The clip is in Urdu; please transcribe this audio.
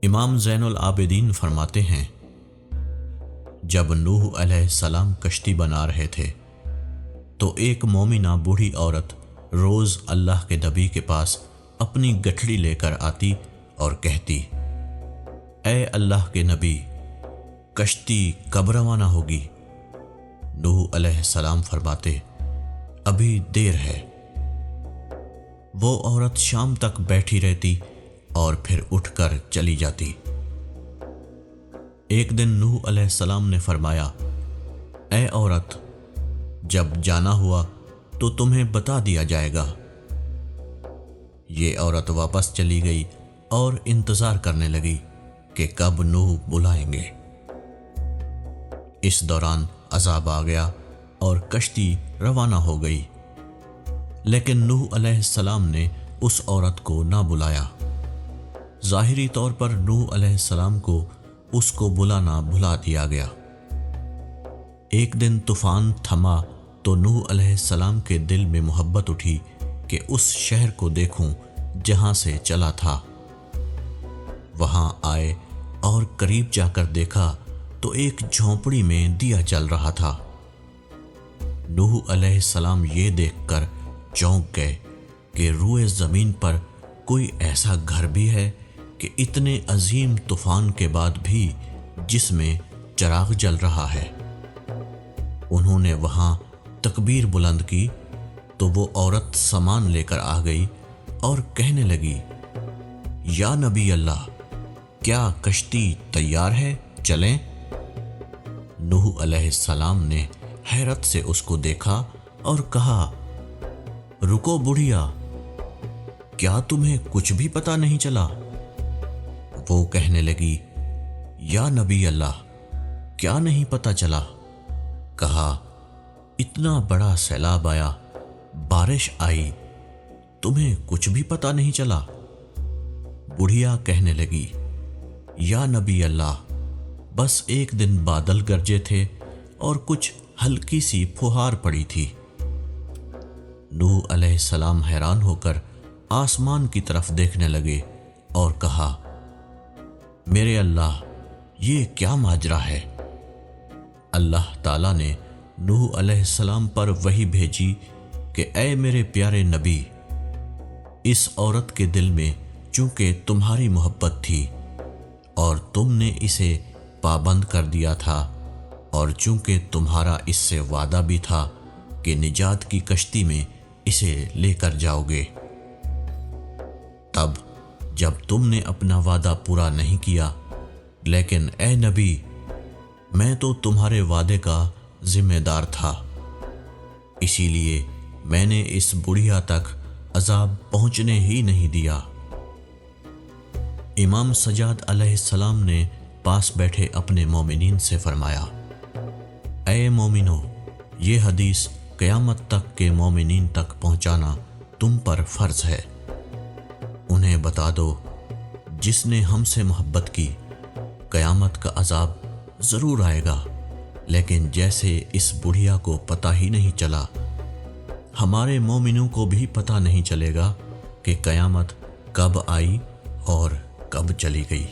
امام زین العابدین فرماتے ہیں، جب نوح علیہ السلام کشتی بنا رہے تھے تو ایک مومنہ بوڑھی عورت روز اللہ کے نبی کے پاس اپنی گٹھڑی لے کر آتی اور کہتی، اے اللہ کے نبی، کشتی کب روانہ ہوگی؟ نوح علیہ السلام فرماتے، ابھی دیر ہے۔ وہ عورت شام تک بیٹھی رہتی اور پھر اٹھ کر چلی جاتی۔ ایک دن نوح علیہ السلام نے فرمایا، اے عورت، جب جانا ہوا تو تمہیں بتا دیا جائے گا۔ یہ عورت واپس چلی گئی اور انتظار کرنے لگی کہ کب نوح بلائیں گے۔ اس دوران عذاب آ گیا اور کشتی روانہ ہو گئی، لیکن نوح علیہ السلام نے اس عورت کو نہ بلایا۔ ظاہری طور پر نوح علیہ السلام کو اس کو بلانا بھلا دیا گیا۔ ایک دن طوفان تھما تو نوح علیہ السلام کے دل میں محبت اٹھی کہ اس شہر کو دیکھوں جہاں سے چلا تھا۔ وہاں آئے اور قریب جا کر دیکھا تو ایک جھونپڑی میں دیا جل رہا تھا۔ نوح علیہ السلام یہ دیکھ کر چونک گئے کہ روئے زمین پر کوئی ایسا گھر بھی ہے کہ اتنے عظیم طوفان کے بعد بھی جس میں چراغ جل رہا ہے۔ انہوں نے وہاں تکبیر بلند کی تو وہ عورت سامان لے کر آ گئی اور کہنے لگی، یا نبی اللہ، کیا کشتی تیار ہے، چلیں؟ نوح علیہ السلام نے حیرت سے اس کو دیکھا اور کہا، رکو بڑھیا، کیا تمہیں کچھ بھی پتہ نہیں چلا؟ وہ کہنے لگی، یا نبی اللہ، کیا نہیں پتہ چلا؟ کہا، اتنا بڑا سیلاب آیا، بارش آئی، تمہیں کچھ بھی پتہ نہیں چلا؟ بڑھیا کہنے لگی، یا نبی اللہ، بس ایک دن بادل گرجے تھے اور کچھ ہلکی سی پھوہار پڑی تھی۔ نوح علیہ السلام حیران ہو کر آسمان کی طرف دیکھنے لگے اور کہا، میرے اللہ، یہ کیا ماجرا ہے؟ اللہ تعالیٰ نے نوح علیہ السلام پر وحی بھیجی کہ اے میرے پیارے نبی، اس عورت کے دل میں چونکہ تمہاری محبت تھی اور تم نے اسے پابند کر دیا تھا، اور چونکہ تمہارا اس سے وعدہ بھی تھا کہ نجات کی کشتی میں اسے لے کر جاؤ گے، تب جب تم نے اپنا وعدہ پورا نہیں کیا، لیکن اے نبی، میں تو تمہارے وعدے کا ذمہ دار تھا، اسی لیے میں نے اس بڑھیا تک عذاب پہنچنے ہی نہیں دیا۔ امام سجاد علیہ السلام نے پاس بیٹھے اپنے مومنین سے فرمایا، اے مومنو، یہ حدیث قیامت تک کے مومنین تک پہنچانا تم پر فرض ہے۔ انہیں بتا دو، جس نے ہم سے محبت کی، قیامت کا عذاب ضرور آئے گا، لیکن جیسے اس بڑھیا کو پتہ ہی نہیں چلا، ہمارے مومنوں کو بھی پتہ نہیں چلے گا کہ قیامت کب آئی اور کب چلی گئی۔